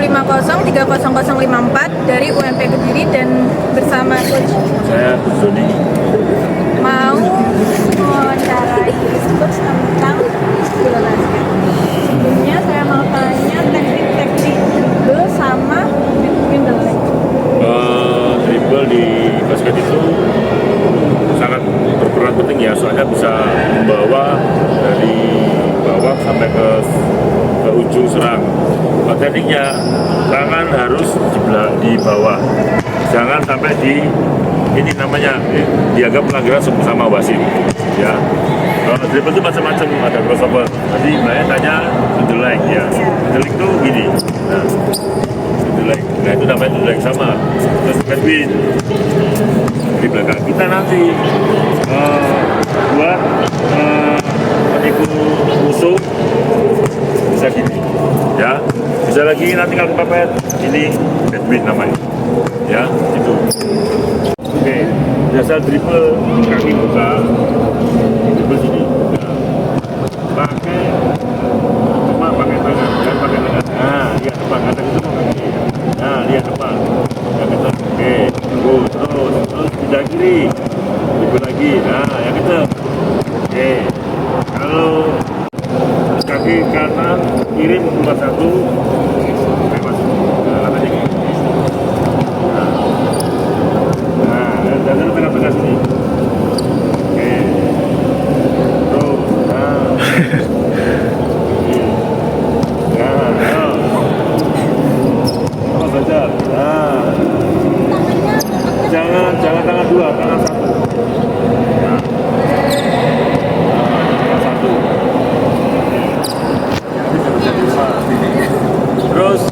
3054 dari UMP Kediri dan bersama Coach saya Zoni. mau mewawancarai Coach tentang bola basket. Sebelumnya saya mau tanya teknik-teknik dribble sama handling. Dribble di basket itu sangat berperan penting ya, soalnya bisa membawa dari bawah sampai ke ujung serang. Tekniknya tangan harus di bawah, jangan sampai ini namanya dianggap pelanggaran sama wasit ya. Dribble itu macam-macam, ada crossover. Tadi Mbaknya tanya underline ya, underline itu gini. Nah, underline, nah itu namanya underline sama. Terus Edwin di belakang kita nanti buat menipu musuh bisa gini ya, bisa lagi nanti kalau kepepet ini Edwin namanya ya, itu. Oke, dasar dribble kaki buka, dribble sini ya. Pakai tangan, kan pakai tangan. Nah, lihat depan, ada itu kaki. Nah, lihat depan. Yang itu, oke, terus pindah kiri, dribble lagi. Nah, yang itu, oke. Kalau kaki kanan kiri keluar satu, lewat. Nah, katanya gitu. Jangan tengah-tengah sini. Oke. Terus, apa baca? Jangan tangan dua, tangan satu. Tangan satu. Terus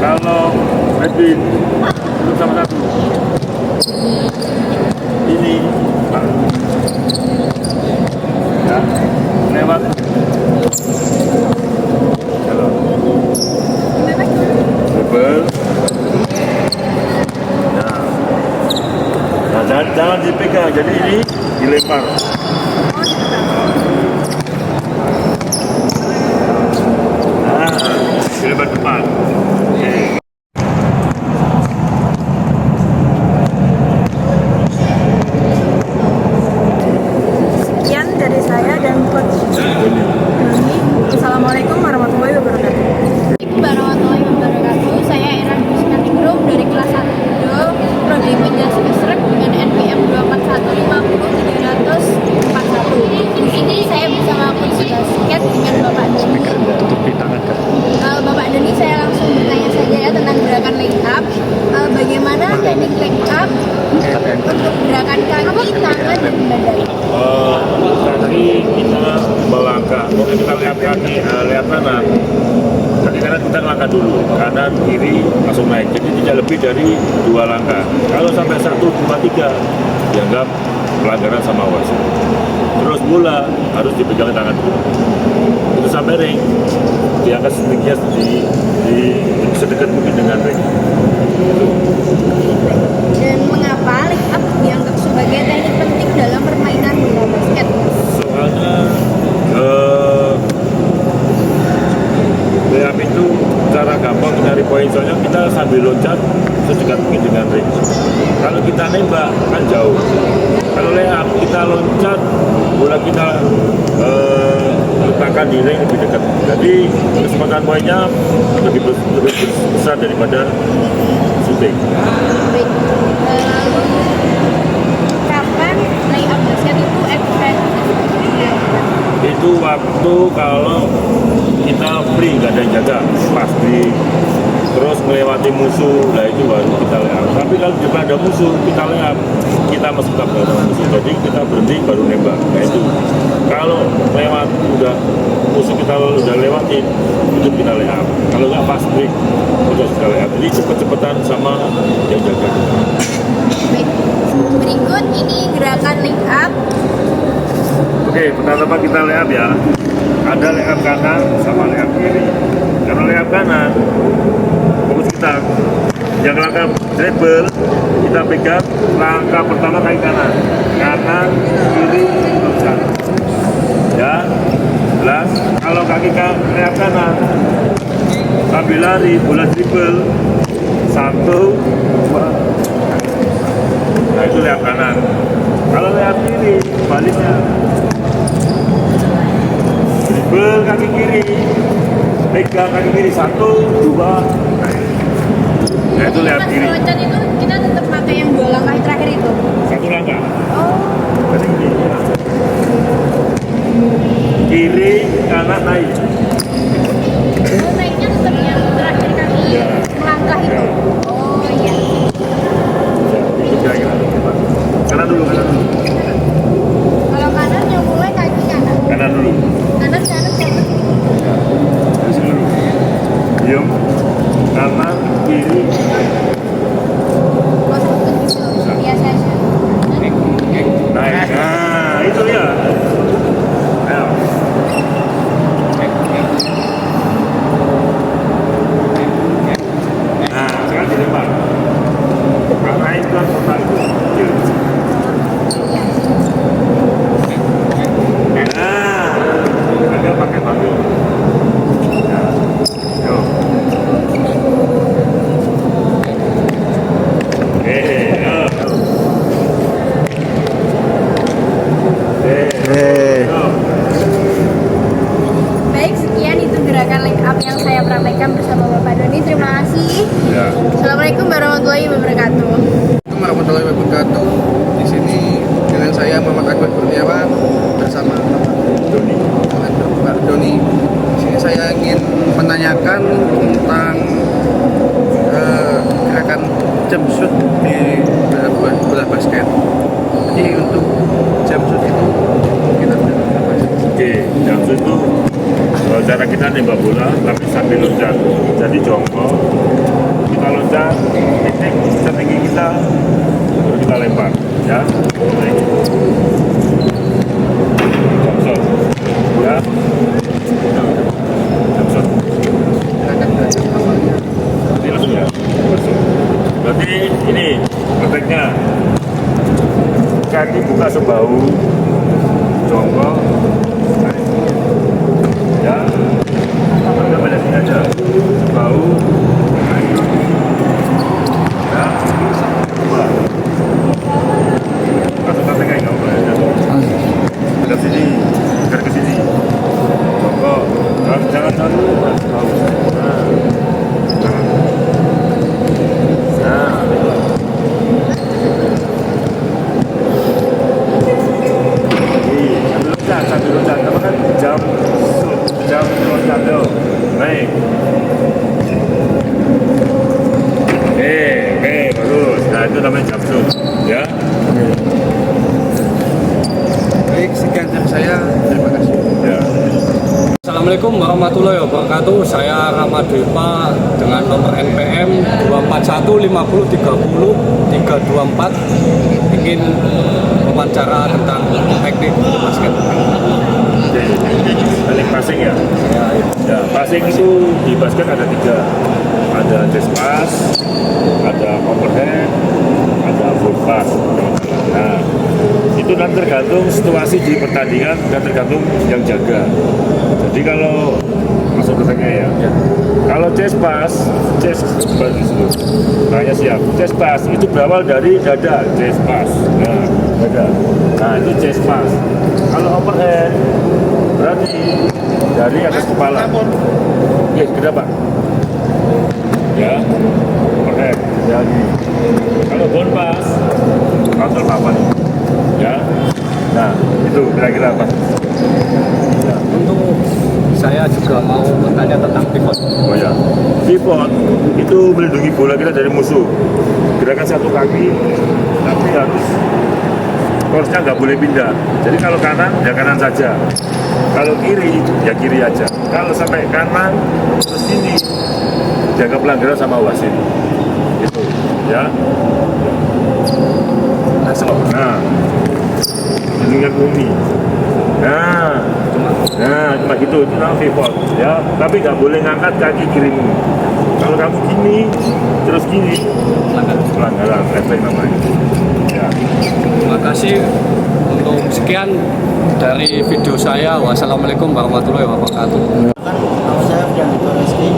kalau Edwin duduk sama satu. Ini ya, lewat kalau dribble nah, jangan dipegang, jadi ini dilempar. Nah, dilempar depan. Oke. Assalamualaikum warahmatullahi wabarakatuh. Warahmatullahi wabarakatuh. Saya Era Dusnaningrum dari kelas 1 Prodi Media Sastra dengan NPM 241503041. Di sini saya bersama coach basket dengan Bapak Doni. Bapak Doni, saya langsung bertanya saja ya tentang gerakan leg up. Bagaimana teknik leg up untuk gerakan kaki, tangan, dan badan? Tadi kita melangkah, mungkin kita lihat kaki, lihat kanan. Tadi kanan kita langkah dulu, kanan kiri langsung naik, jadi tidak lebih dari 2 langkah. Kalau sampai 1, 2, 3 dianggap pelanggaran sama wasit. Terus bola harus dipegang tangan dulu. Itu sampai ring, diangkat sedikit di sedekat mungkin dengan ring. Itu. Dan mengapa leg up dianggap sebagai teknik penting dalam permainan bola basket? Soalnya layup itu cara gampang mencari poin, soalnya kita sambil loncat sedekat mungkin dengan ring. Kalau kita nembak kan jauh. Kalau layup kita loncat, bola kita letakkan di ring lebih dekat. Jadi kesempatan poinnya lebih besar daripada shooting. Baik. Kapan layup basket itu efektif? Itu waktu kalau kita free, nggak ada yang jaga, pasti terus melewati musuh, nah itu baru kita layup. Tapi kalau juga ada musuh, kita layup, kita masuk ke dalam musuh, jadi kita berhenti baru nembak. Nah itu kalau lewat udah musuh kita udah lewatin, itu kita layup. Kalau nggak pas break, kita sudah layup. Jadi cepet-cepetan sama yang jaga. Baik. Berikut ini gerakan leg up. Oke, pertama kita layup ya. Ada layup kanan sama layup kiri. Kalau layup kanan, fokus kita yang langkah dribble, kita pegang langkah pertama kaki kanan, kiri, loncat. Ya, jelas. Kalau kaki layup kanan, sambil lari, bola dribble 1, 2. Nah itu lewat kanan. Kalau lewat kiri, baliknya dribble kaki kiri, pegang kaki kiri 1, 2. Nah itu lewat Pas kiri. loncat itu kita tetap pakai yang 2 langkah terakhir itu. 1 langkah. Oh. Jadi gini. Kiri, kanan naik. Oh, naiknya tetap yang terakhir kali Ya. melangkah itu. Ya. Oh iya. Itu kira-kira. Kanan dulu, kanan dulu. Kalau kanan yang mulai kaki kanan. Kanan dulu. Kanan kanan kanan. Dari sini dulu. Diam. Kanan, kiri. Oh sampai gitu. Biasa aja. Naik. Nah, itu ya. Ayo. Nah, sekarang dilempar. Arahin ke kotak itu. Nah, agak pakai batu. Ya. Yo. Yo. Yo. Baik, sekian itu gerakan leg up yang saya praktekkan bersama Bapak Doni. Terima kasih. Ya. Assalamualaikum warahmatullahi wabarakatuh. Assalamualaikum warahmatullahi wabarakatuh. Di sini dengan saya Muhammad Akbar Kurniawan bersama Pak Doni. Di sini saya ingin menanyakan tentang gerakan jump shoot di bola basket. Jadi untuk jump shoot itu kita apa? Oke, jump shoot itu cara kita nembak bola tapi sambil loncat. Jadi jongkok, kita loncat, titik setinggi kita, baru kita lempar. Ya, baik. Jump shot, ya. Jump shot. Gerakan awalnya. Berarti langsung ya, langsung. Berarti ini prakteknya kaki buka sebahu, jongkok, naik. Ya, kita pada sini aja, sebahu, naik. Ya, dua. Langsung prakteknya nggak boleh jatuh. Ada sini, gerak ke sini. Jongkok, jangan selalu sebahu. Nah. Nah, sambil loncat, apa kan jam loncat dong, naik. Bagus. Nah itu namanya jump shoot, ya. Baik, sekian dari saya. Terima kasih. Ya. Assalamualaikum warahmatullahi wabarakatuh. Saya Ramadepa dengan nomor NPM 2415030 324 ingin wawancara tentang teknik basket. Oke, teknik passing ya. Ya, passing itu di basket ada 3. Ada chest pass, ada overhead, ada full pass. Nah, itu nanti tergantung situasi di pertandingan dan tergantung yang jaga. Jadi kalau masuk ke tengah ya. Kalau chest pass, chest bagus dulu. Tanya siap. Chest pass itu berawal dari dada, chest pass. Nah, dada. Nah, itu chest pass. Kalau overhead berarti dari atas kepala. Oke, kenapa? Ya, overhead. Jadi, kalau down pass, langsung papan. Ya. Nah, itu kira-kira apa? Ya. Untuk saya juga mau bertanya tentang pivot. Oh ya, pivot itu melindungi bola kita dari musuh. Gerakan satu kaki, tapi harus course-nya nggak boleh pindah. Jadi kalau kanan, ya kanan saja. Kalau kiri, ya kiri aja. Kalau sampai kanan, terus ini, jaga pelanggaran sama wasit. Itu, ya. Nah, lindungi bumi. Nah, cuma gitu, itu namanya pivot, ya. Tapi nggak boleh ngangkat kaki kirimu. Kalau kamu gini, terus gini, pelanggaran, refleks namanya. Ya. Terima kasih untuk sekian dari video saya. Wassalamualaikum warahmatullahi wabarakatuh. Nama saya Frian Rizky.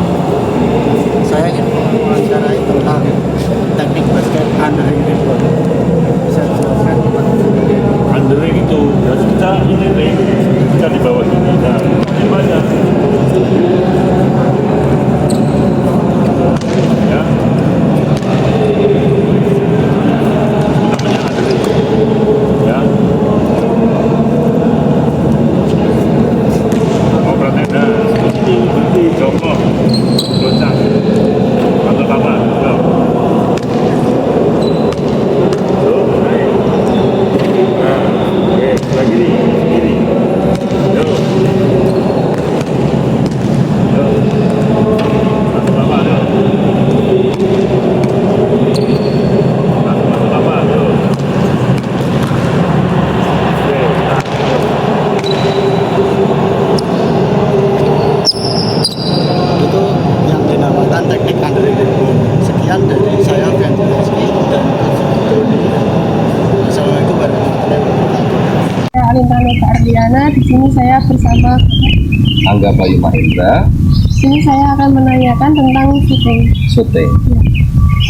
Goncang. Panggil papa. Go. Go. Naik. Nah, oke. Lagi nih. Gini. Go. Go. Panggil papa. Go. Panggil papa. Go. Oke. Itu yang dinamakan teknik underlevel. Sekian dari saya Fendriski dan Assalamualaikum warahmatullahi wabarakatuh. Saya Alinta Neta Ardiana. Di sini saya bersama Angga Bayu Mahendra, di sini saya akan menanyakan tentang syuting. syuting.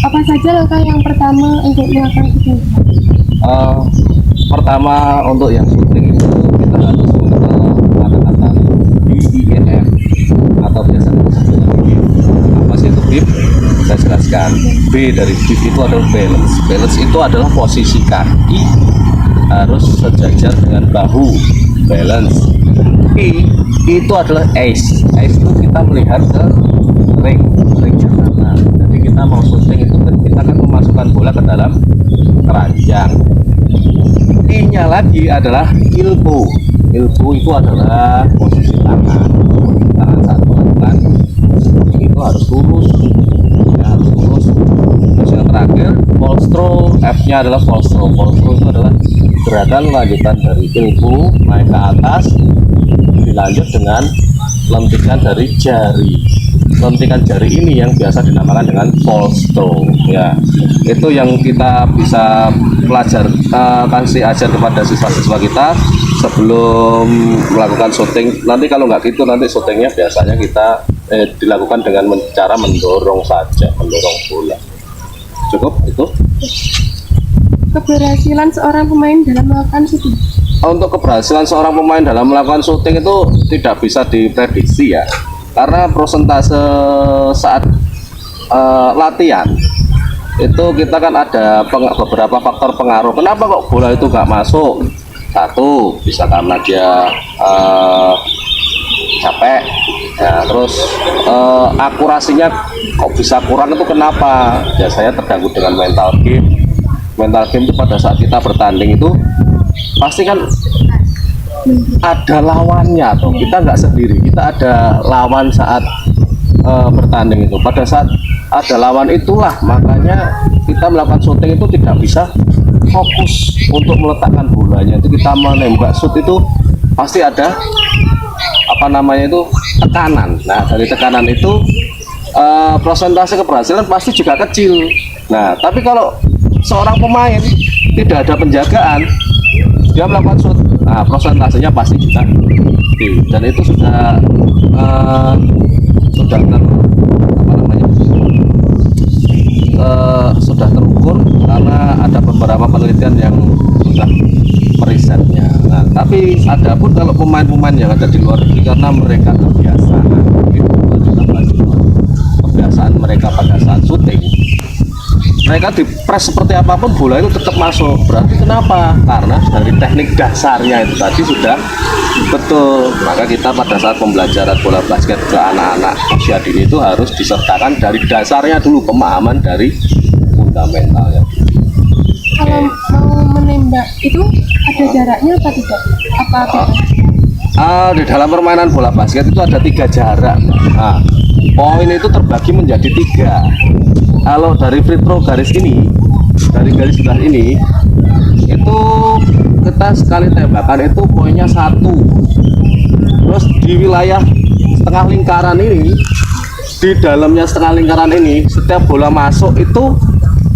Apa saja langkah yang pertama untuk melakukan syuting? Pertama untuk yang syuting itu kita harus kata-kata BIF atau biasa disebut BIP. Apa sih itu BIP? Saya jelaskan. B dari BIP itu adalah balance. Balance itu adalah posisi kaki harus sejajar dengan bahu. Balance. I itu adalah ace. Ace itu kita melihat ke ring yang mana. Jadi kita mau syuting itu kita akan memasukkan bola ke dalam keranjang. I-nya lagi adalah ilmu. Ilmu itu adalah posisi tangan. Tangan saat melakukan itu harus lurus, ya, harus lurus. Terus yang terakhir, polstro. F-nya adalah polstro. Polstro itu adalah gerakan lanjutan dari ilmu naik ke atas, dilanjut dengan lentikan dari jari. Lentikan jari ini yang biasa dinamakan dengan polstro. Ya, itu yang kita bisa kasih ajar kepada siswa-siswa kita sebelum melakukan syuting. Nanti kalau nggak gitu, nanti syutingnya biasanya kita dilakukan dengan cara mendorong saja, mendorong bola. Cukup itu. Keberhasilan seorang pemain dalam melakukan syuting. Untuk keberhasilan seorang pemain dalam melakukan syuting itu tidak bisa diprediksi ya, karena persentase saat latihan itu kita kan ada beberapa faktor pengaruh. Kenapa kok bola itu nggak masuk? Satu, bisa karena dia capek ya, terus akurasinya kok bisa kurang, itu kenapa? Ya saya terganggu dengan mental game. Mental game itu pada saat kita bertanding itu pasti kan ada lawannya tuh, kita nggak sendiri, kita ada lawan saat bertanding itu. Pada saat ada lawan itulah makanya kita melakukan syuting itu tidak bisa fokus untuk meletakkan bolanya. Itu kita menembak shoot itu pasti ada apa namanya itu tekanan. Nah dari tekanan itu persentase keberhasilan pasti juga kecil. Nah tapi kalau seorang pemain tidak ada penjagaan, dia melakukan shoot, nah persentasenya pasti juga tinggi. Dan itu sudah sudah terukur karena ada beberapa penelitian yang sudah merisetnya. Nah, tapi ada pun kalau pemain-pemain yang ada di luar negeri karena mereka kebiasaan, kebiasaan mereka pada saat syuting, mereka dipres seperti apapun bola itu tetap masuk. Berarti kenapa? Karena dari teknik dasarnya itu tadi sudah betul. Maka kita pada saat pembelajaran bola basket ke anak-anak usia dini itu harus disertakan dari dasarnya dulu, pemahaman dari fundamentalnya. Kalau mau menembak itu ada jaraknya apa tidak? Di dalam permainan bola basket itu ada 3 jarak. Nah, poin itu terbagi menjadi 3. Kalau dari free throw garis ini, dari garis sebelah ini, itu kita sekali tembakan itu poinnya 1. Terus di wilayah setengah lingkaran ini, di dalamnya setengah lingkaran ini, setiap bola masuk itu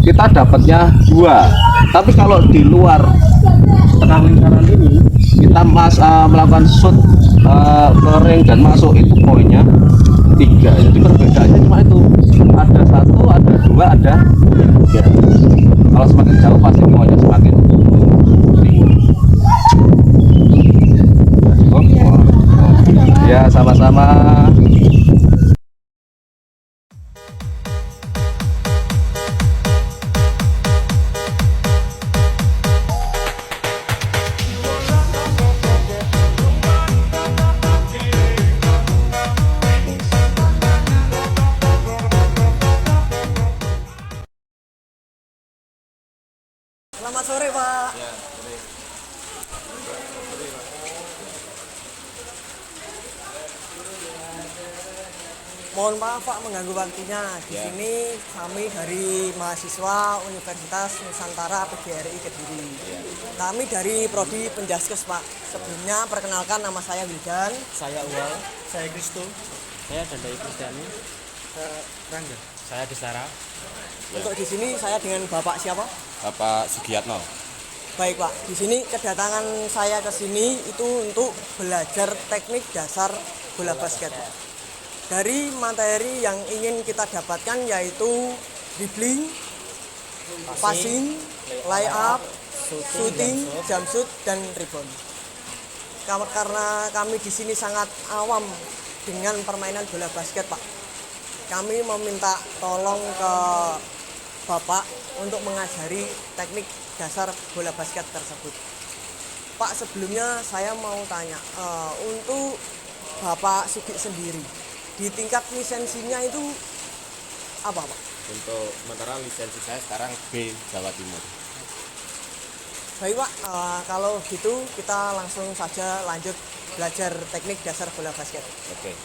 kita dapatnya 2. Tapi kalau di luar setengah lingkaran ini, kita melakukan shoot ke ring dan masuk, itu poinnya 3. Jadi perbedaannya cuma itu, ada 1, ada 2, ada 3. Kalau semakin jauh pasti poinnya semakin tinggi. Ya sama-sama. Mohon maaf Pak mengganggu waktunya. Di sini kami dari mahasiswa Universitas Nusantara PGRI Kediri. Kami dari Prodi Penjaskes Pak. Sebelumnya perkenalkan nama saya Wildan. Saya Uwal. Saya Kristo. Saya Dandai Kristiani. Rangga. Saya Desara. Untuk di sini saya dengan Bapak siapa? Bapak Sugiyatno. Baik Pak, di sini kedatangan saya ke sini itu untuk belajar teknik dasar bola basket. Dari materi yang ingin kita dapatkan yaitu dribbling, passing, layup, shooting, jump shoot, dan rebound. Karena kami di sini sangat awam dengan permainan bola basket Pak, kami meminta tolong ke Bapak untuk mengajari teknik dasar bola basket tersebut. Pak, sebelumnya saya mau tanya, untuk Bapak Sugi sendiri, di tingkat lisensinya itu apa Pak? Untuk sementara lisensi saya sekarang B Jawa Timur. Baik Pak, kalau gitu kita langsung saja lanjut belajar teknik dasar bola basket. Oke.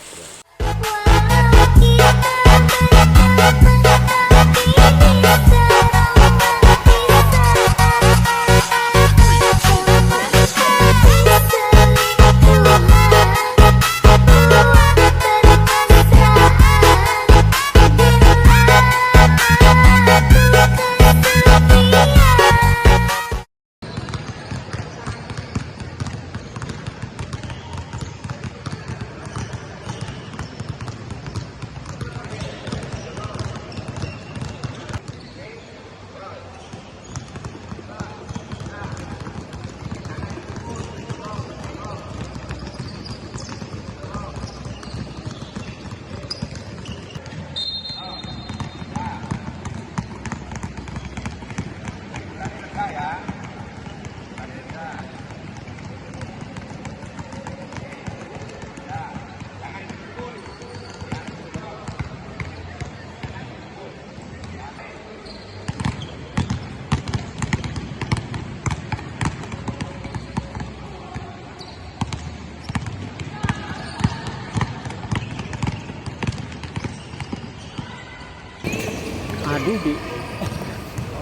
Aduh, Di.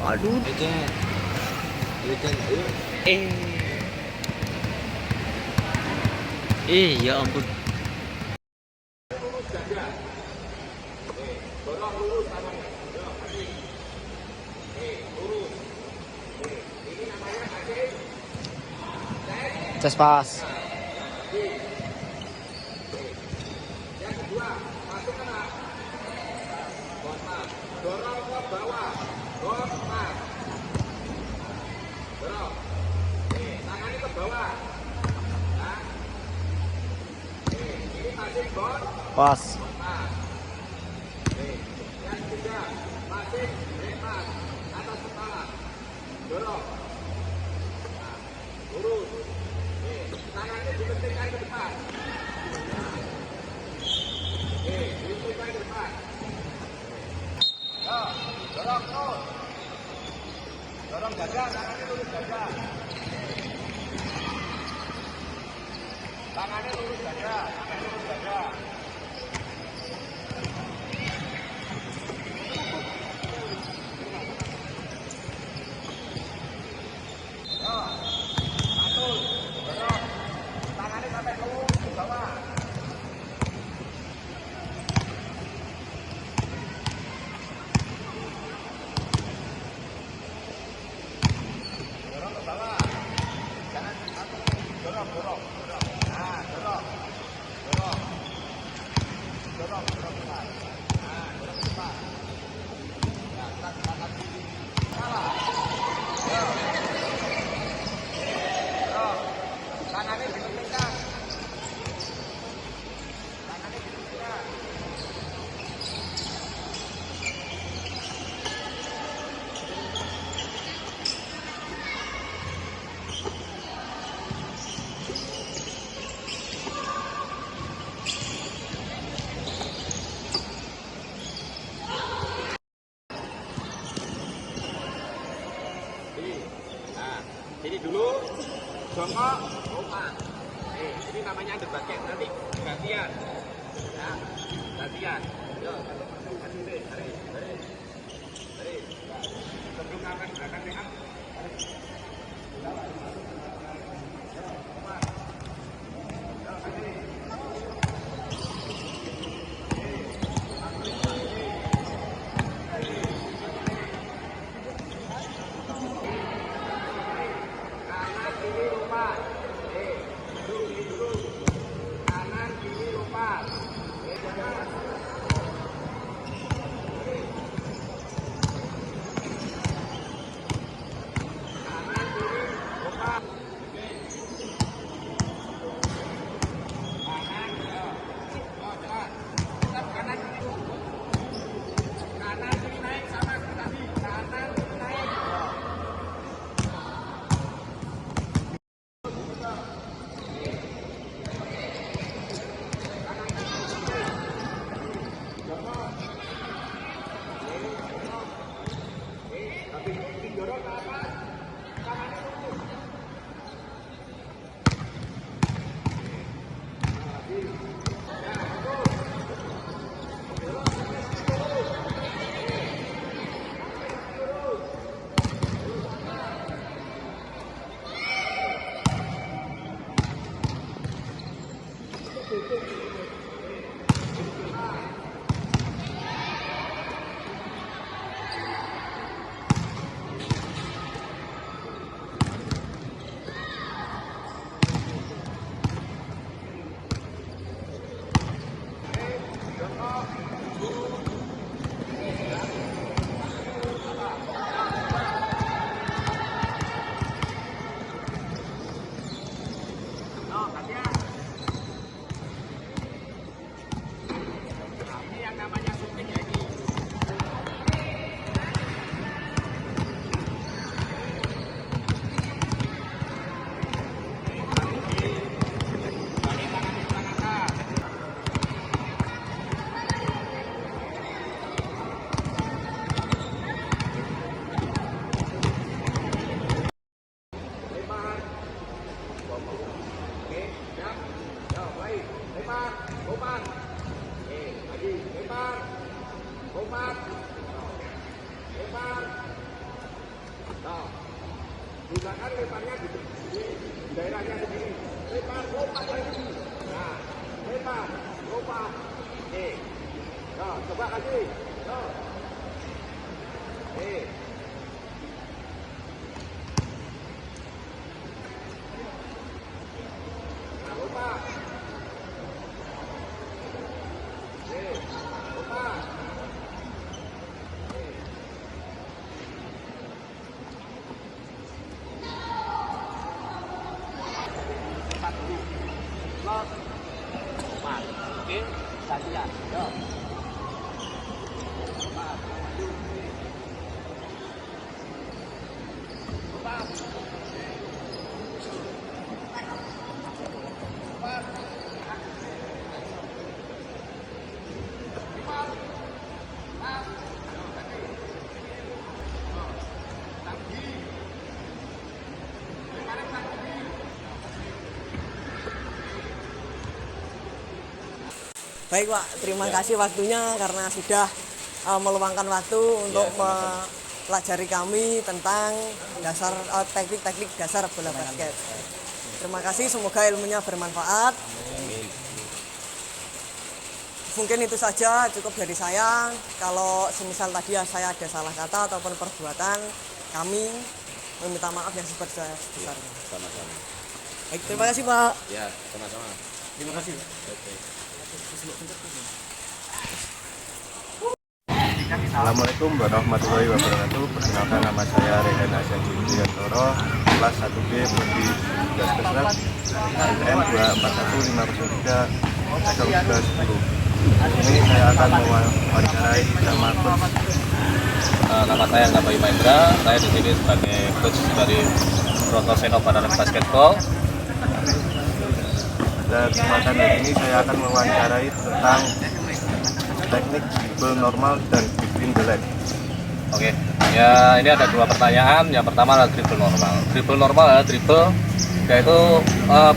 Aduh. Ya ampun. Tes pas. Pas. Ini dulu, jongkok, lompat. Ini namanya underbasket. Nanti gantian. Ya, gantian. Silakan leparnya di daerahnya sendiri. Lepar, lompat lagi. Nah, lepar, lompat. Oke. Nah, coba lagi. Nah. Oke. Nah, lompat. Oke. Lompat. Oke, saja. Yo. Baik Pak, terima kasih waktunya karena sudah meluangkan waktu untuk mempelajari kami tentang dasar teknik-teknik dasar bola basket. Terima kasih, semoga ilmunya bermanfaat. Mungkin itu saja, cukup dari saya. Kalau semisal tadi saya ada salah kata ataupun perbuatan, kami meminta maaf yang sebesar-besarnya. Sama-sama. Baik, terima kasih Pak. Ya, sama-sama. Terima kasih. Assalamualaikum warahmatullahi wabarakatuh. Perkenalkan, nama saya Rehan Hasan Juniantoro, kelas 1B Prodi Gaskesrat ITN 241503 Ini saya akan mewawancarai sama coach. Nama saya Bayu Mahendra. Saya di sini sebagai coach dari Broto Seno Banaran Basketball. Dan kesempatan hari ini saya akan mewawancarai tentang teknik dribble normal dan between the leg. Oke, ya ini ada dua pertanyaan. Yang pertama adalah dribble normal. Dribble normal adalah dribble, yaitu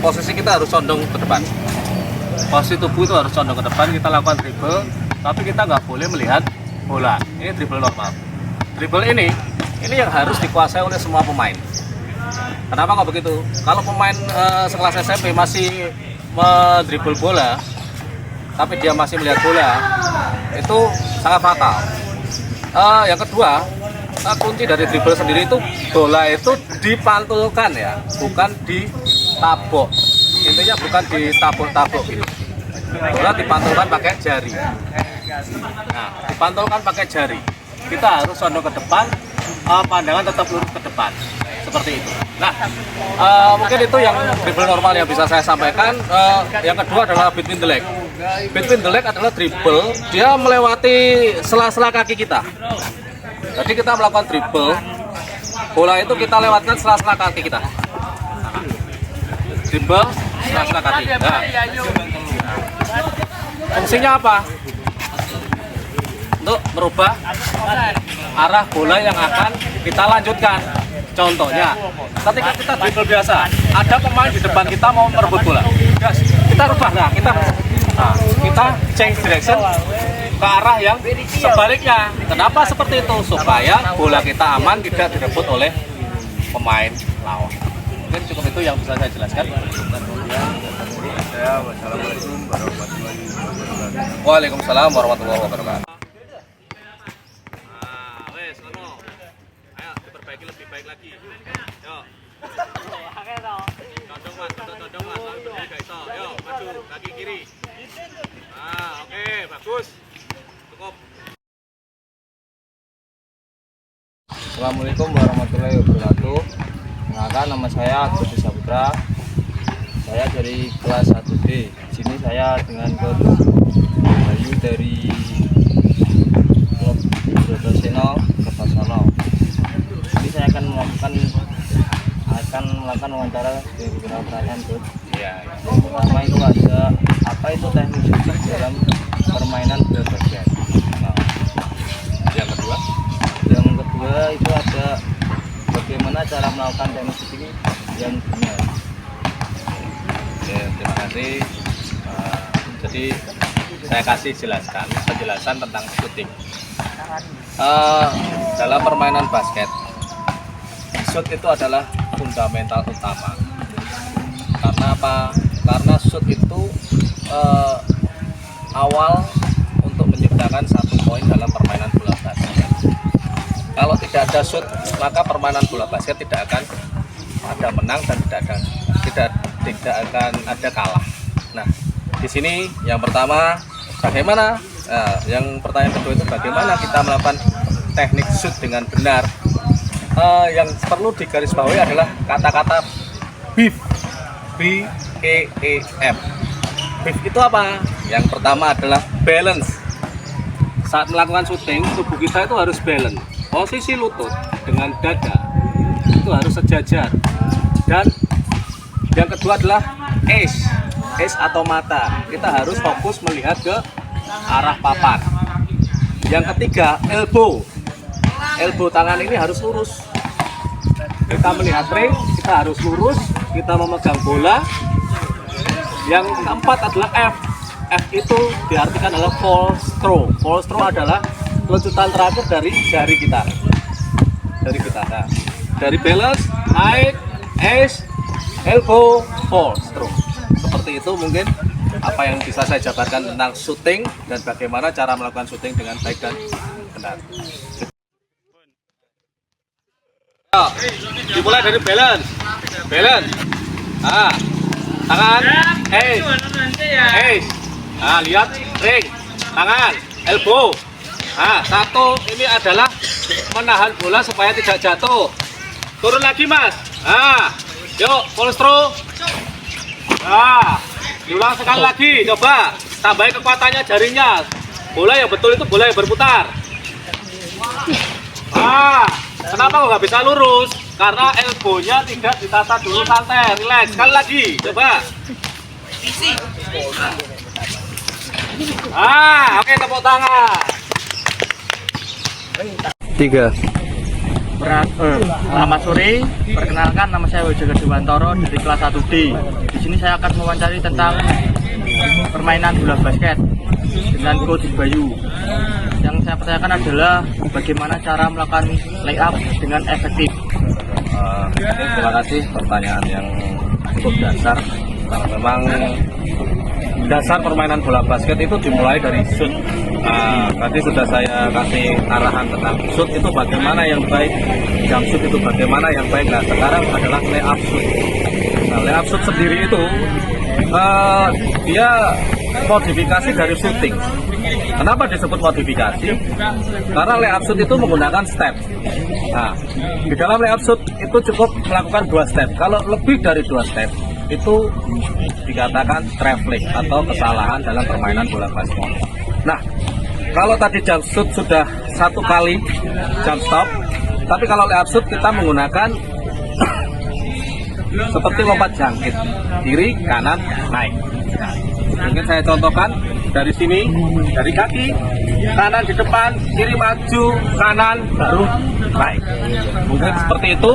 posisi kita harus condong ke depan. Posisi tubuh itu harus condong ke depan. Kita lakukan dribble tapi kita nggak boleh melihat bola. Ini dribble normal. Dribble ini yang harus dikuasai oleh semua pemain. Kenapa kok begitu? Kalau pemain sekelas SMP masih mendribble bola, tapi dia masih melihat bola, itu sangat fatal. Yang kedua, kunci dari dribble sendiri itu bola itu dipantulkan ya, bukan ditabok. Intinya bukan ditabok-tabok gitu. Bola dipantulkan pakai jari. Nah, dipantulkan pakai jari. Kita harus condong ke depan, pandangan tetap lurus ke depan. Seperti itu. Nah, mungkin itu yang dribble normal yang bisa saya sampaikan. Yang kedua adalah between the leg. Between the leg adalah dribble, dia melewati sela-sela kaki kita. Jadi kita melakukan dribble, bola itu kita lewatkan sela-sela kaki kita. Dribble, sela-sela kaki. Nah, fungsinya apa? Untuk merubah arah bola yang akan kita lanjutkan. Contohnya, ketika kita dribble biasa, ada pemain di depan kita mau merebut bola. Kita rubah, kita change direction ke arah yang sebaliknya. Kenapa seperti itu? Supaya bola kita aman, tidak direbut oleh pemain lawan. Mungkin cukup itu yang bisa saya jelaskan. Wassalamualaikum warahmatullahi wabarakatuh. Waalaikumsalam warahmatullahi wabarakatuh. Ayo diperbaiki lebih baik lagi. Yuk. Condong mas, lalu berdiri gak iso. Yuk, maju, kaki kiri. Oke, bagus. Cukup. Assalamualaikum warahmatullahi wabarakatuh. Perkenalkan, nama saya Agus Saputra. Saya dari kelas 1D. Di sini saya dengan Coach Bayu dari klub Brodosono Kertosono. Jadi saya akan melakukan wawancara di beberapa pertanyaan, Coach. Yang pertama itu ada apa itu teknik shooting dalam permainan bola basket. Nah, yang kedua itu ada bagaimana cara melakukan teknik shooting yang benar. Oke, terima kasih. Jadi saya kasih penjelasan tentang shooting. Dalam permainan basket, shoot itu adalah fundamental utama. Karena apa? Karena shoot itu awal untuk menciptakan satu poin dalam permainan bola basket. Kalau tidak ada shoot, maka permainan bola basket tidak akan ada menang dan tidak akan ada kalah. Nah, di sini yang pertama bagaimana? Yang pertanyaan kedua itu bagaimana kita melakukan teknik shoot dengan benar? Yang perlu digarisbawahi adalah kata-kata BEEF. BEEF. BEEF itu apa? Yang pertama adalah balance. Saat melakukan syuting, tubuh kita itu harus balance. Posisi lutut dengan dada itu harus sejajar. Dan yang kedua adalah ace atau mata. Kita harus fokus melihat ke arah papan. Yang ketiga, elbow tangan ini harus lurus. Kita melihat ring, kita harus lurus. Kita memegang bola. Yang keempat adalah F itu diartikan adalah fall throw adalah lecutan terakhir dari jari kita. Nah, dari balance, naik, ace, elbow, fall throw. Seperti itu mungkin apa yang bisa saya jabarkan tentang shooting dan bagaimana cara melakukan shooting dengan baik dan benar. Dimulai dari balance. Tangan, ace. Lihat ring, tangan, elbow. Satu ini adalah menahan bola supaya tidak jatuh. Turun lagi, Mas. Yuk, fall throw. Diulang sekali lagi, coba tambahin kekuatannya jarinya. Bola yang betul itu bola yang berputar. Kenapa kok nggak bisa lurus? Karena elbownya tidak ditata dulu, santai, relax. Sekali lagi, coba. Oke, tepuk tangan. 3. Selamat sore, perkenalkan nama saya Wijogo Dewantoro dari kelas 1D. Di sini saya akan mewawancari tentang permainan bola basket. dengan Coach Bayu. Yang saya pertanyakan adalah bagaimana cara melakukan layup dengan efektif. Terima kasih pertanyaan yang cukup dasar. Karena memang dasar permainan bola basket itu dimulai dari shoot. Tadi sudah saya kasih arahan tentang shoot itu bagaimana yang baik, jump shoot itu bagaimana yang baik. Nah sekarang adalah layup shoot. Nah, layup shoot sendiri itu dia modifikasi dari shooting. Kenapa disebut modifikasi? Karena layup shoot itu menggunakan step. Nah, di dalam layup shoot itu cukup melakukan 2 step. Kalau lebih dari 2 step, itu dikatakan traveling atau kesalahan dalam permainan bola basket. Nah, kalau tadi jump shoot sudah 1 kali jump stop, tapi kalau layup shoot kita menggunakan seperti lompat jangkit, kiri, kanan, naik. Nah, mungkin saya contohkan dari sini, dari kaki, kanan di depan, kiri maju, kanan, baru naik. Mungkin seperti itu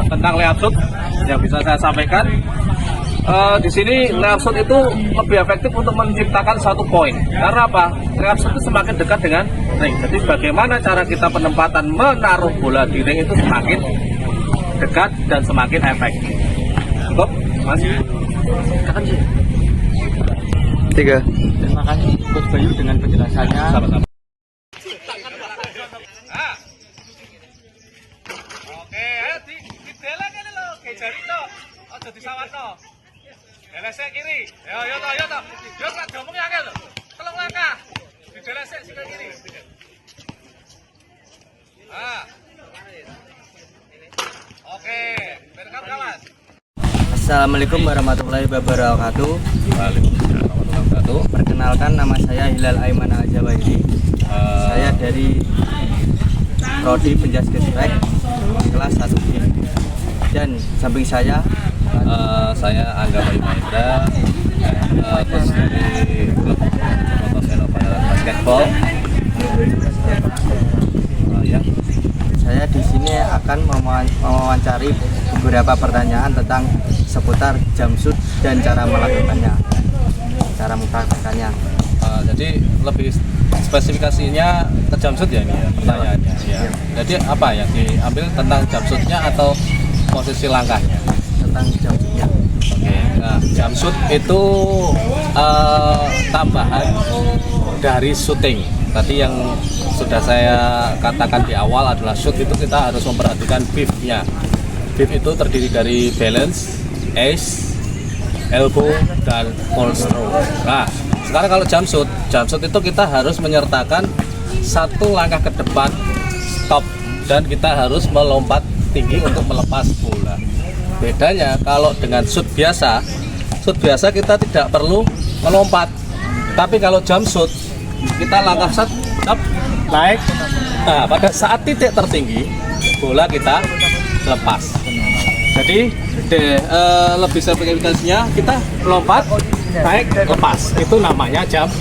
tentang layup shoot yang bisa saya sampaikan. Di sini layup shoot itu lebih efektif untuk menciptakan 1 poin. Karena apa? Layup shoot itu semakin dekat dengan ring. Jadi bagaimana cara kita penempatan menaruh bola di ring itu semakin dekat dan semakin efektif. Cukup, Mas? 3. Terima kasih Coach Bayu dengan penjelasannya. Sama-sama. Oke, didelek ini lho, ge jari to. Aja disawatno. Delesek kiri. Yo to. Yo tak diomongi akeh lho. 3 langkah. Didelesek sikil kiri. Oke, rekam kawan. Assalamualaikum warahmatullahi wabarakatuh. Waalaikumsalam warahmatullahi wabarakatuh. Perkenalkan, nama saya Hilal Aiman Al-Jawairi. Saya dari Prodi Penjaskesrek kelas 1B. Dan samping saya Angga Bayu Mahendra, coach dari klub Protoseno Panaran Basketball. Saya di sini akan mewawancari beberapa pertanyaan tentang seputar jump shoot dan cara melakukannya, cara mempraktekannya. Jadi lebih spesifikasinya ke jump shoot ya ini ya pertanyaannya. Ya. Jadi apa yang diambil tentang jump shootnya atau posisi langkahnya? Tentang jump shootnya. Oke, nah jump shoot itu tambahan dari shooting. Tadi yang sudah saya katakan di awal adalah shoot itu kita harus memperhatikan beef-nya. Beef itu terdiri dari balance, ace, elbow, dan full stroke. Nah, sekarang kalau jump shoot itu kita harus menyertakan 1 langkah ke depan, stop, dan kita harus melompat tinggi untuk melepas bola. Bedanya kalau dengan shoot biasa kita tidak perlu melompat. Tapi kalau jump shoot kita langkah stop, naik. Nah, pada saat titik tertinggi bola kita lepas. Jadi lebih spesifikasinya kita lompat, naik, lepas. Itu namanya jump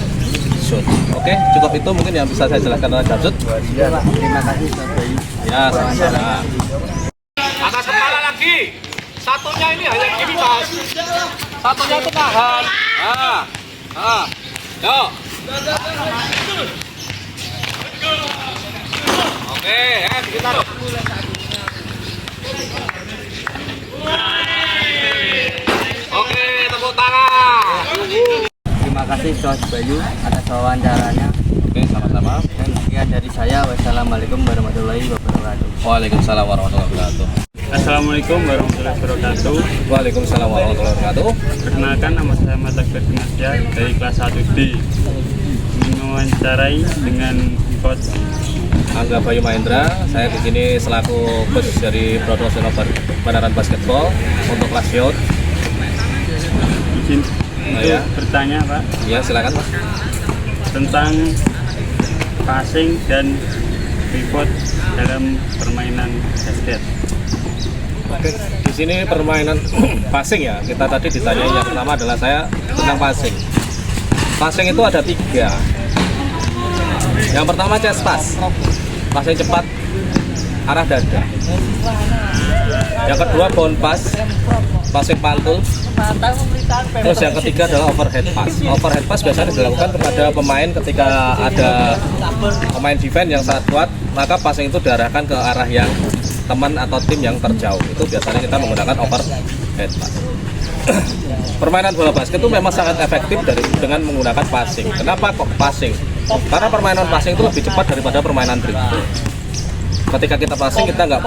shoot. Oke, cukup itu mungkin yang bisa saya jelaskan tentang jump shoot. Terima kasih Coach Bayu. Ya, sama-sama. Atas kepala lagi. Satunya ini hanya gini, Mas. Satunya itu tahan. Yo. Oke, kita. Oke, tepuk tangan. Terima kasih Coach Bayu atas wawancaranya. Oke, sama-sama. Dan sekian dari saya. Wassalamualaikum warahmatullahi wabarakatuh. Waalaikumsalam warahmatullahi wabarakatuh. Assalamualaikum warahmatullahi wabarakatuh. Waalaikumsalam warahmatullahi wabarakatuh. Perkenalkan, nama saya Ahmad Akbar Dinasya dari kelas 1D. Mewawancarai dengan Coach Angga Bayu Mahendra. Saya di sini selaku coach dari Protoseno Panaran Basketball untuk kelas youth. Izin untuk bertanya, Pak. Ya, silakan, Pak. Tentang passing dan pivot dalam permainan basket. Oke, di sini permainan passing ya. Kita tadi ditanya yang pertama adalah saya tentang passing. Passing itu ada 3. Yang pertama chest pass, passing cepat arah dada. Yang kedua bounce pass, passing pantul Terus yang ketiga adalah overhead pass. Overhead pass biasanya dilakukan kepada pemain ketika ada pemain defense yang sangat kuat, maka passing itu diarahkan ke arah yang teman atau tim yang terjauh. Itu biasanya kita menggunakan overhead pass. Permainan bola basket itu memang sangat efektif dengan menggunakan passing. Kenapa kok passing? Karena permainan passing itu lebih cepat daripada permainan dribble. Ketika kita passing, kita nggak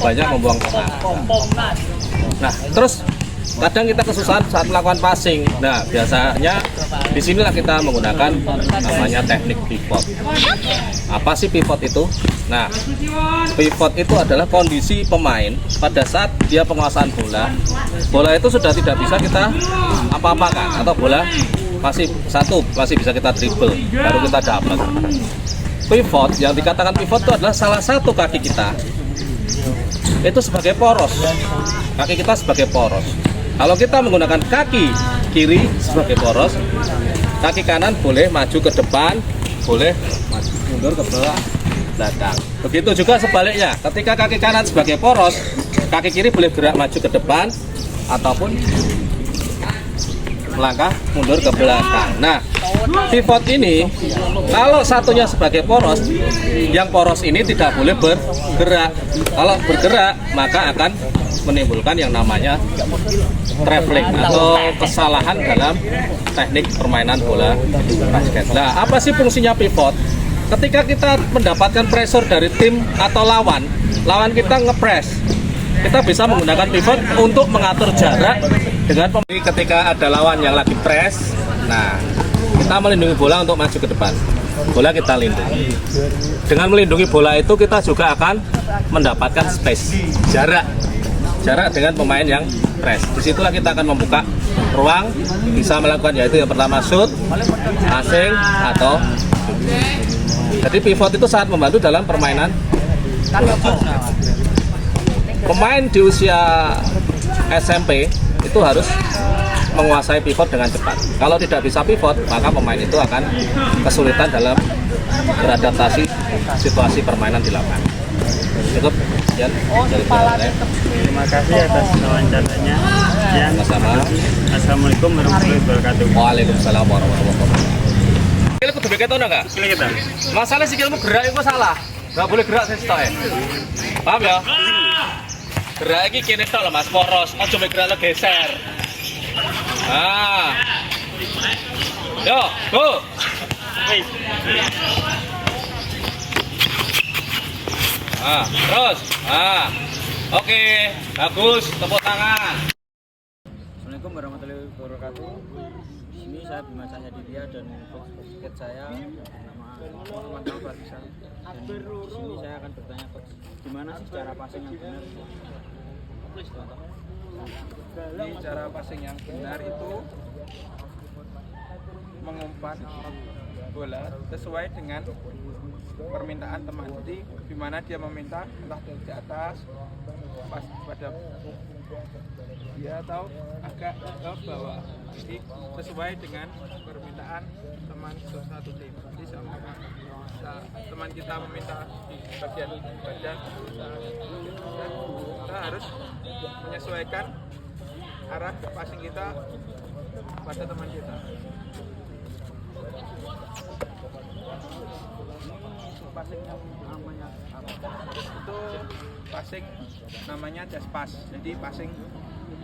banyak membuang tenaga. Nah, terus kadang kita kesusahan saat melakukan passing. Nah, biasanya disinilah kita menggunakan namanya teknik pivot. Apa sih pivot itu? Nah, pivot itu adalah kondisi pemain pada saat dia penguasaan bola. Bola itu sudah tidak bisa kita apa-apakan, atau bola masih bisa kita dribble, baru kita dapat. Pivot, yang dikatakan pivot itu adalah salah satu kaki kita itu sebagai poros. Kaki kita sebagai poros. Kalau kita menggunakan kaki kiri sebagai poros, kaki kanan boleh maju ke depan, boleh mundur ke belakang. Begitu juga sebaliknya, ketika kaki kanan sebagai poros, kaki kiri boleh gerak maju ke depan ataupun melangkah mundur ke belakang. Nah, pivot ini kalau satunya sebagai poros, yang poros ini tidak boleh bergerak. Kalau bergerak maka akan menimbulkan yang namanya traveling atau kesalahan dalam teknik permainan bola basket. Nah, apa sih fungsinya pivot? Ketika kita mendapatkan pressure dari tim atau lawan kita nge-press, kita bisa menggunakan pivot untuk mengatur jarak dengan pemain. Ketika ada lawan yang lagi press, nah kita melindungi bola untuk maju ke depan. Bola kita lindungi. Dengan melindungi bola itu kita juga akan mendapatkan space, jarak dengan pemain yang press. Disitulah kita akan membuka ruang, bisa melakukan yaitu yang pertama shoot, passing atau. Jadi pivot itu sangat membantu dalam permainan bola basket. Pemain di usia SMP itu harus menguasai pivot dengan cepat. Kalau tidak bisa pivot, maka pemain itu akan kesulitan dalam beradaptasi situasi permainan di lapangan. Cukup, Jan. Terima kasih atas wawancaranya. Sama-sama. Assalamualaikum warahmatullahi wabarakatuh. Waalaikumsalam warahmatullahi wabarakatuh. Sikil kudu beketon enggak? Sikil kita. Masalah sikilmu gerak itu salah. Enggak boleh gerak sestok ya. Paham ya? Gerak iki kene tok lho Mas, poros. Aja mek gerak geser. Ah. Yo, go. Terus. Oke, bagus. Tepuk tangan. Assalamualaikum warahmatullahi wabarakatuh. Di sini saya Bima Cahyaditya dan coach basket saya nama Muhammad Farisal. Dan di sini saya akan bertanya coach, gimana sih cara passing yang benar? Jadi cara passing yang benar itu mengumpan bola sesuai dengan permintaan teman. Jadi di mana dia meminta, entah dari atas pas pada dia atau agak ke bawah. Jadi sesuai dengan permintaan teman satu tim. Jadi sama teman kita meminta di bagian badan, kita harus menyesuaikan arah passing kita pada teman kita. Passing yang namanya itu passing namanya just pass, jadi passing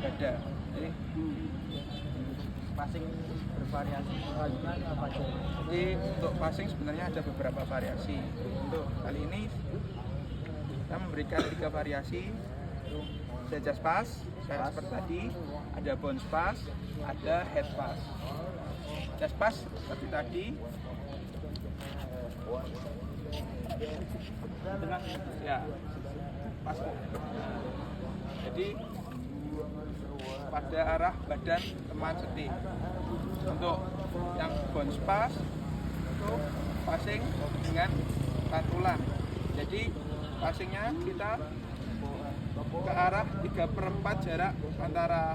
dada. Jadi passing bervariasi apa aja. Jadi untuk passing sebenarnya ada beberapa variasi. Untuk kali ini kita memberikan 3 variasi. Ada just pass, kayak seperti tadi, ada bounce pass, ada head pass. Just pass seperti tadi. Ya, pas. Jadi pada arah badan teman setim. Untuk yang bounce pass itu passing dengan pantulan. Jadi passingnya kita ke arah 3/4 jarak antara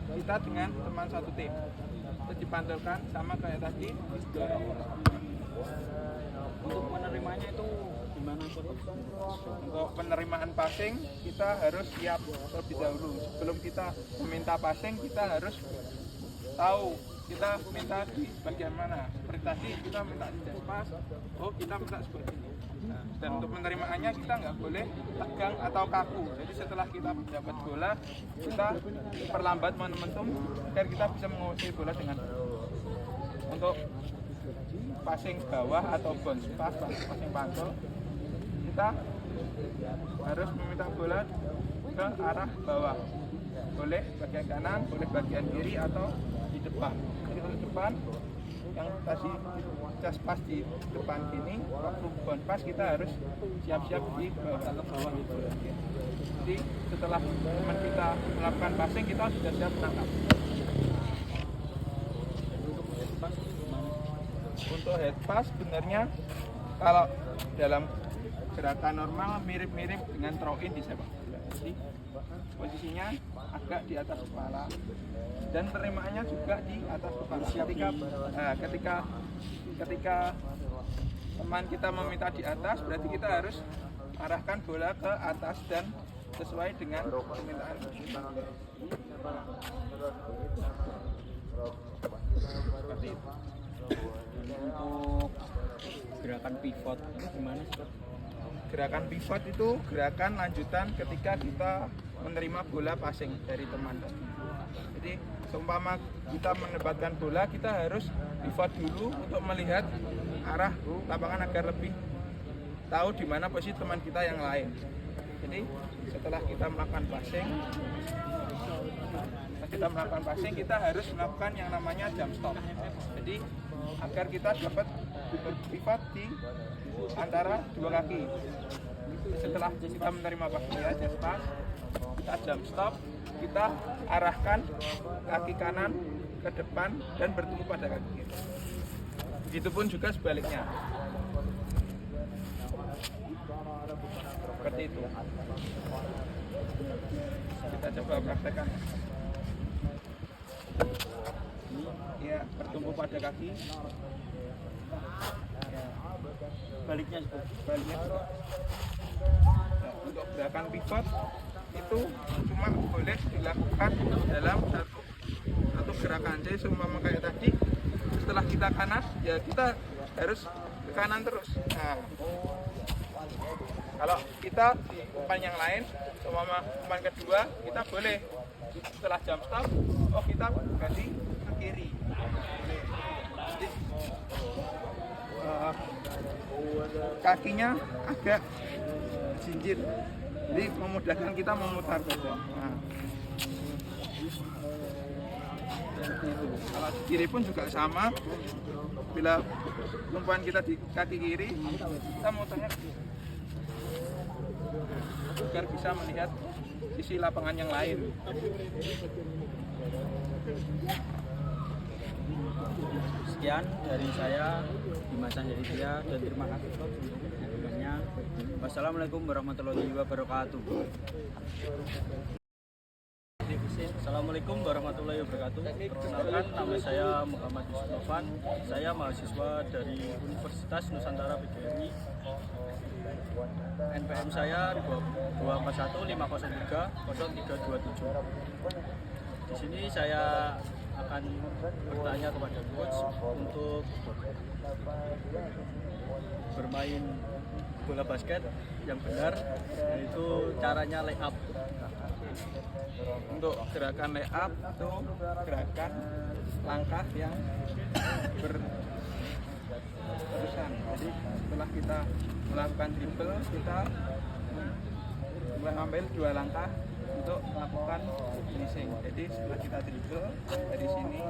kita dengan teman satu tim. Itu dipantulkan sama kayak tadi, didorong. Untuk menerimanya itu gimana coach? Untuk penerimaan passing kita harus siap terlebih dahulu. Sebelum kita meminta passing kita harus tahu kita minta di bagian mana. Seperti tadi kita minta di just pass, oh kita minta seperti ini. Dan untuk penerimaannya kita nggak boleh tegang atau kaku. Jadi setelah kita dapat bola kita perlambat momentum agar kita bisa menguasai bola dengan untuk passing bawah atau bounce pass, passing pantul, kita harus meminta bola ke arah bawah. Boleh bagian kanan, boleh bagian kiri atau di depan. Jadi untuk depan yang tadi just pass di depan sini, waktu bounce pass kita harus siap-siap di bawah itu. Jadi setelah teman kita melakukan passing kita sudah siap menangkap. Untuk head pass sebenarnya kalau dalam gerakan normal mirip-mirip dengan throw in di sepak bola. Jadi posisinya agak di atas kepala dan penerimaannya juga di atas kepala. Ketika teman kita meminta di atas, berarti kita harus arahkan bola ke atas dan sesuai dengan permintaan. Seperti itu. Untuk gerakan pivot itu gimana sih? Gerakan pivot itu gerakan lanjutan ketika kita menerima bola passing dari teman. Jadi seumpama kita menempatkan bola, kita harus pivot dulu untuk melihat arah lapangan agar lebih tahu di mana posisi teman kita yang lain. Jadi setelah kita melakukan passing, kita harus melakukan yang namanya jump stop. Jadi agar kita dapat berpivot di antara dua kaki. Setelah kita menerima passing ya, just pass, kita jump stop, kita arahkan kaki kanan ke depan dan bertemu pada kaki kiri. Begitupun juga sebaliknya. Seperti itu. Kita coba praktekkan. Ya, bertumpu pada kaki. Baliknya. Nah, untuk gerakan pivot itu cuma boleh dilakukan dalam satu gerakan. Jadi seumpama kayak tadi, setelah kita kanan, ya kita harus ke kanan terus. Nah, kalau kita di umpan yang lain, seumpama umpan kedua, kita boleh setelah jump stop, oh kita ganti ke kiri. Jadi, kakinya agak jinjit, jadi memudahkan kita memutar badan. Nah, kalau di kiri pun juga sama. Bila umpan kita di kaki kiri, kita mutarnya agar bisa melihat sisi lapangan yang lain. Sekian dari saya, Dimas Sanjaya, dan terima kasih coach untuk dukungannya. Wassalamualaikum warahmatullahi wabarakatuh. Assalamualaikum warahmatullahi wabarakatuh. Perkenalkan, nama saya Muhammad Yusuf Novan. Saya mahasiswa dari Universitas Nusantara PGRI. NPM saya 241503037. Di sini saya akan bertanya kepada coach untuk bermain bola basket yang benar, yaitu caranya lay up. Untuk gerakan lay up itu gerakan langkah yang berterusan. Jadi setelah kita melakukan dribble, kita mengambil dua langkah untuk melakukan finishing. Jadi setelah kita dribble dari sini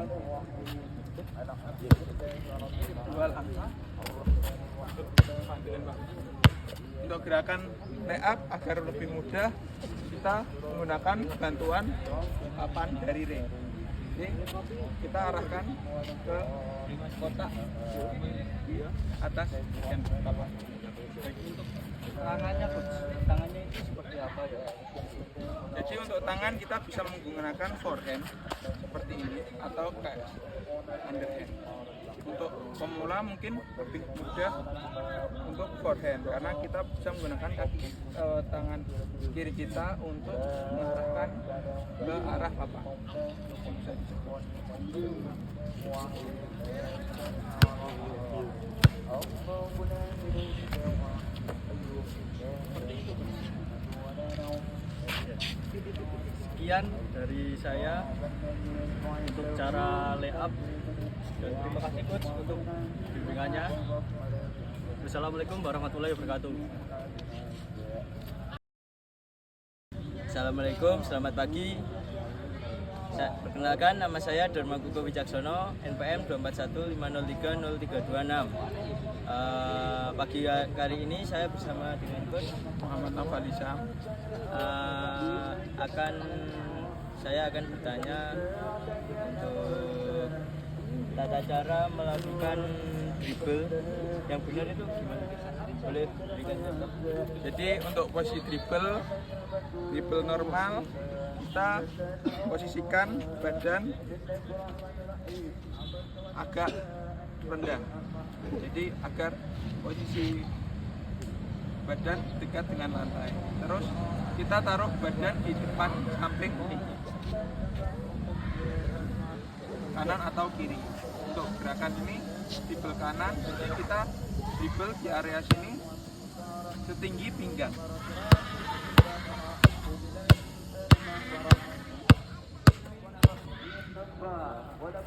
dua langkah. Untuk gerakan lay up agar lebih mudah, kita menggunakan bantuan papan dari ring. Jadi kita arahkan ke kotak di atas bagian papan. Untuk tangannya coach, tangannya itu seperti apa ya? Jadi untuk tangan kita bisa menggunakan forehand seperti ini atau kayak underhand. Untuk pemula mungkin lebih mudah untuk forehand karena kita bisa menggunakan tangan kiri kita untuk mengarahkan ke arah lapangan. Sekian dari saya untuk cara layup, dan terima kasih coach untuk bimbingannya. Wassalamualaikum warahmatullahi wabarakatuh. Assalamualaikum, selamat pagi. Perkenalkan, nama saya Dharma Kuko Wicaksono, NPM 2415030326. Pagi kali ini saya bersama dengan coach Muhammad Nafalisa. Saya akan bertanya untuk tata cara melakukan dribble yang benar itu gimana? Boleh berikan contoh? Jadi untuk posisi dribble normal, kita posisikan badan agak rendah. Jadi agar posisi badan dekat dengan lantai. Terus kita taruh badan di depan samping kanan atau kiri. Untuk gerakan ini dribble kanan, jadi kita dribble di area sini setinggi pinggang.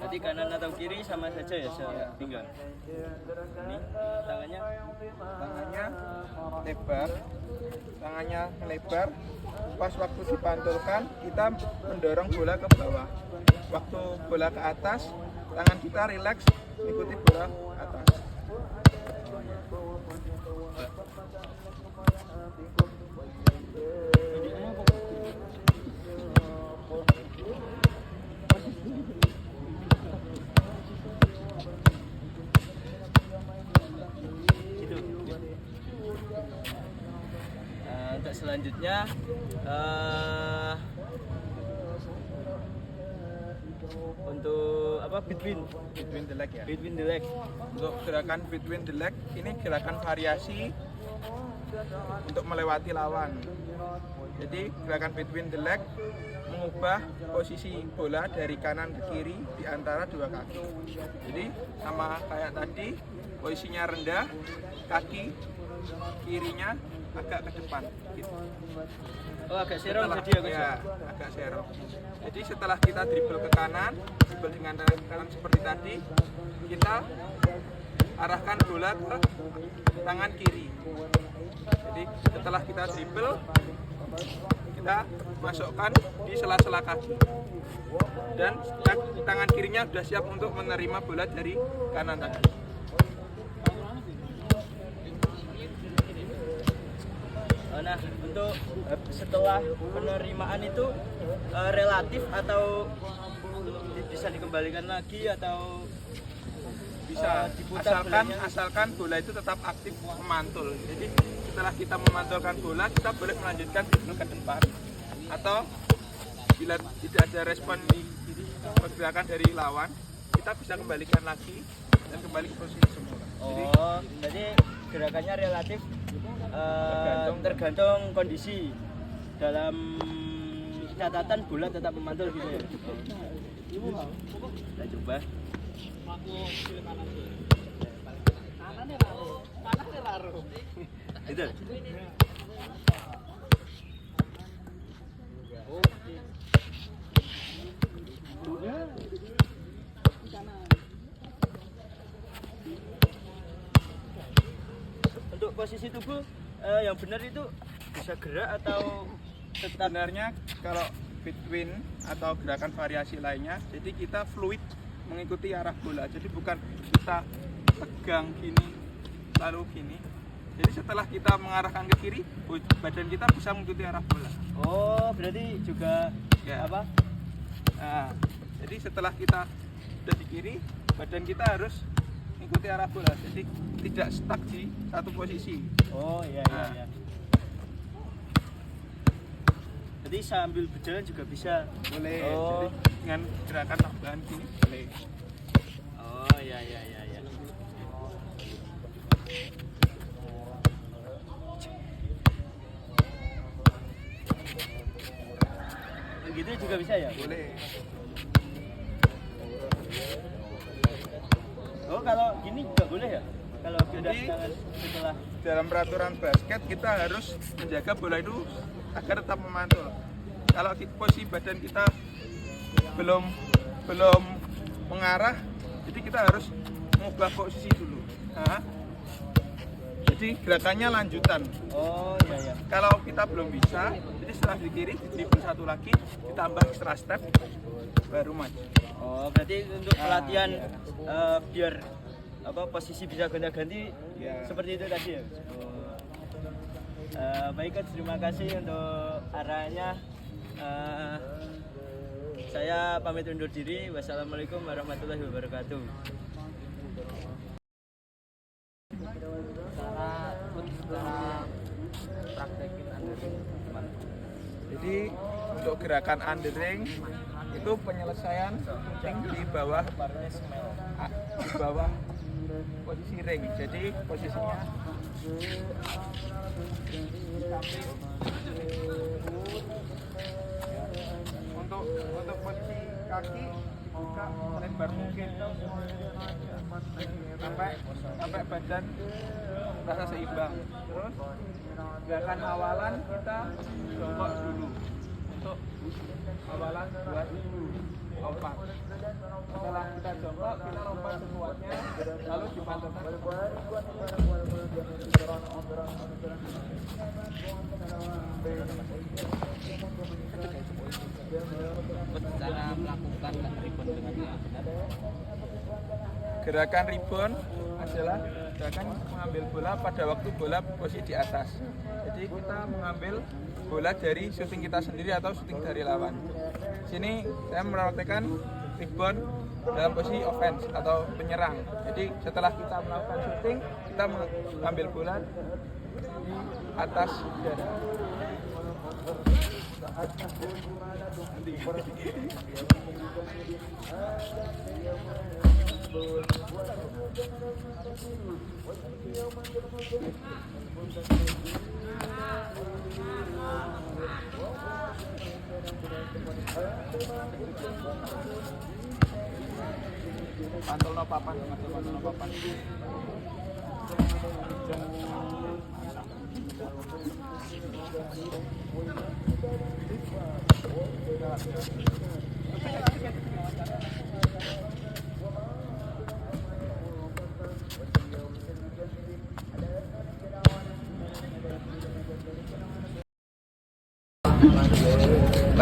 Jadi kanan atau kiri sama saja ya sepinggang. Ini tangannya lebar. Pas waktu dipantulkan kita mendorong bola ke bawah. Waktu bola ke atas, tangan kita rileks mengikuti bola atas. Untuk selanjutnya untuk apa, between the leg ya. Between the leg. Untuk gerakan between the leg ini gerakan variasi untuk melewati lawan. Jadi gerakan between the leg mengubah posisi bola dari kanan ke kiri di antara dua kaki. Jadi sama kayak tadi, posisinya rendah, kaki kirinya agak ke depan gitu. Oh, agak serong jadi ya, agak serong. Jadi setelah kita dribble ke kanan, dribble dengan tangan kanan seperti tadi, kita arahkan bola ke tangan kiri. Jadi setelah kita dribble, kita masukkan di sela-sela kaki. Dan tangan kirinya sudah siap untuk menerima bola dari kanan tadi. Nah, untuk setelah penerimaan itu relatif atau bisa dikembalikan lagi atau bisa diputar asalkan bola itu tetap aktif memantul. Jadi setelah kita memantulkan bola, kita boleh melanjutkan dribble ke depan, atau bila tidak ada respon di pergerakan dari lawan, kita bisa kembalikan lagi dan kembali ke posisi semula. Jadi gerakannya relatif tergantung kondisi. Dalam catatan bola tetap memantul gitu ya. Kita coba. Itu. Untuk posisi tubuh yang benar itu bisa gerak atau tetap? Sebenarnya kalau between atau gerakan variasi lainnya, jadi kita fluid mengikuti arah bola. Jadi bukan kita pegang gini lalu gini. Jadi setelah kita mengarahkan ke kiri, badan kita bisa mengikuti arah bola. Oh, berarti juga ya. Apa? Nah, jadi setelah kita sudah di kiri, badan kita harus mengikuti arah bola. Jadi tidak stuck di satu posisi. Oh iya iya. Jadi sambil berjalan juga bisa. Boleh. Oh. Jadi dengan gerakan tambahan gini boleh. Oh iya. juga bisa ya? Boleh. Oh, kalau gini juga boleh ya? Kalau sudah setelah dalam peraturan basket kita harus menjaga bola itu agar tetap memantul. Kalau posisi badan kita belum mengarah, jadi kita harus mengubah posisi dulu. Nah, jadi gerakannya lanjutan. Oh iya. Kalau kita belum bisa, jadi setelah di kiri di dribble satu lagi, ditambah extra step, baru maju. Oh, berarti untuk pelatihan biar posisi bisa gonta-ganti seperti itu tadi ya. Baik Coach, terima kasih untuk arahannya. Saya pamit undur diri. Wassalamualaikum warahmatullahi wabarakatuh. Jadi untuk gerakan undering itu penyelesaian shooting di bawah posisi ring. Jadi posisinya untuk posisi kaki dibuka lebar mungkin sampai badan rasa seimbang. Terus gerakan awalan kita jongkok dulu untuk awalan buat lompat. Setelah kita jongkok, kita lompat sekuatnya, lalu dipantulkan. Cara melakukan rebound dengan benar. Gerakan rebound adalah gerakan mengambil bola pada waktu bola posisi di atas. Jadi kita mengambil bola dari shooting kita sendiri atau shooting dari lawan. Sini saya mempraktikkan rebound dalam posisi offense atau penyerang. Jadi setelah kita melakukan shooting, kita mengambil bola di atas dada. Pantul no papan.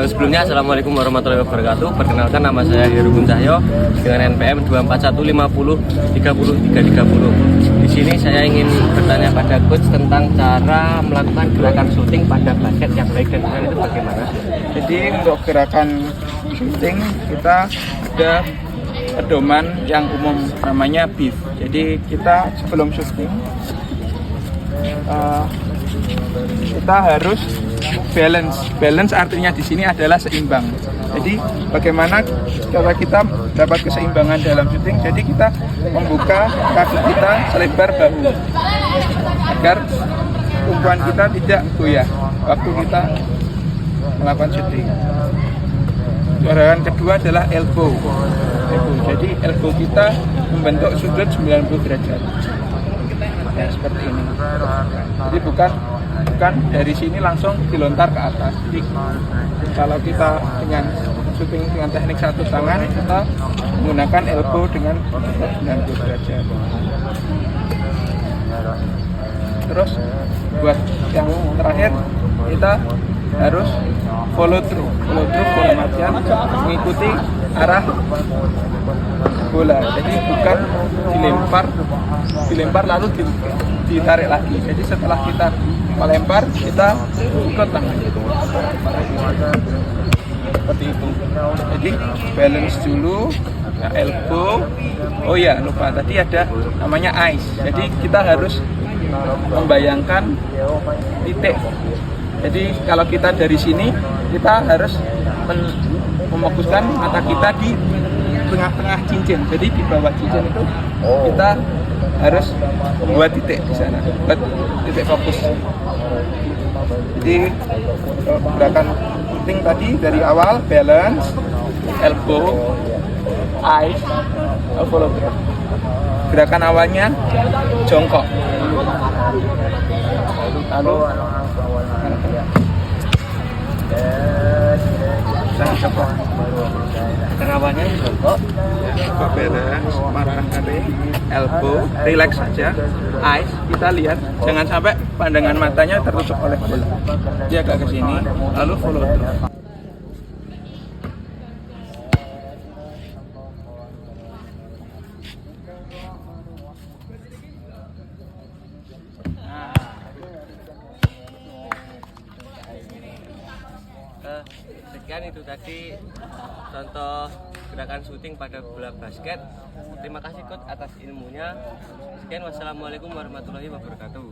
Sebelumnya, Assalamualaikum warahmatullahi wabarakatuh. Perkenalkan, nama saya Herugun Cahyo dengan NPM 241503030. Di sini saya ingin bertanya pada coach tentang cara melakukan gerakan syuting pada basket yang baik dan benar itu bagaimana? Jadi untuk gerakan shooting kita ada pedoman yang umum namanya BIF. Jadi kita sebelum shooting kita harus balance artinya di sini adalah seimbang. Jadi bagaimana cara kita dapat keseimbangan dalam shooting? Jadi kita membuka kaki kita selebar bahu agar tumpuan kita tidak goyah waktu kita melakukan shooting. Gerakan kedua adalah elbow. Jadi elbow kita membentuk sudut 90 derajat. Ya, seperti ini. Jadi bukan dari sini langsung dilontar ke atas. Jadi kalau kita dengan shooting dengan teknik satu tangan, kita menggunakan elbow dengan 90 derajat. Terus buat yang terakhir kita harus follow through dalam artian mengikuti arah bola. Jadi bukan dilempar lalu ditarik lagi. Jadi setelah kita melempar, kita ikut tangan seperti itu. Jadi balance dulu, elbow. Oh ya, lupa tadi ada namanya eyes. Jadi kita harus membayangkan titik. Jadi kalau kita dari sini, kita harus memfokuskan mata kita di tengah-tengah cincin. Jadi di bawah cincin itu kita harus buat titik di sana, buat titik fokus. Jadi gerakan shooting tadi dari awal balance, elbow, eyes, follow through. Gerakan awalnya jongkok, lalu Kenapanya jongkok? jongkok balance, marah kali, elbow, relax saja, eyes kita lihat, jangan sampai pandangan matanya tertutup oleh bola. Dia agak ke sini, lalu follow through. Sekian itu tadi contoh gerakan syuting pada bola basket. Terima kasih coach atas ilmunya. Sekian, wassalamualaikum warahmatullahi wabarakatuh.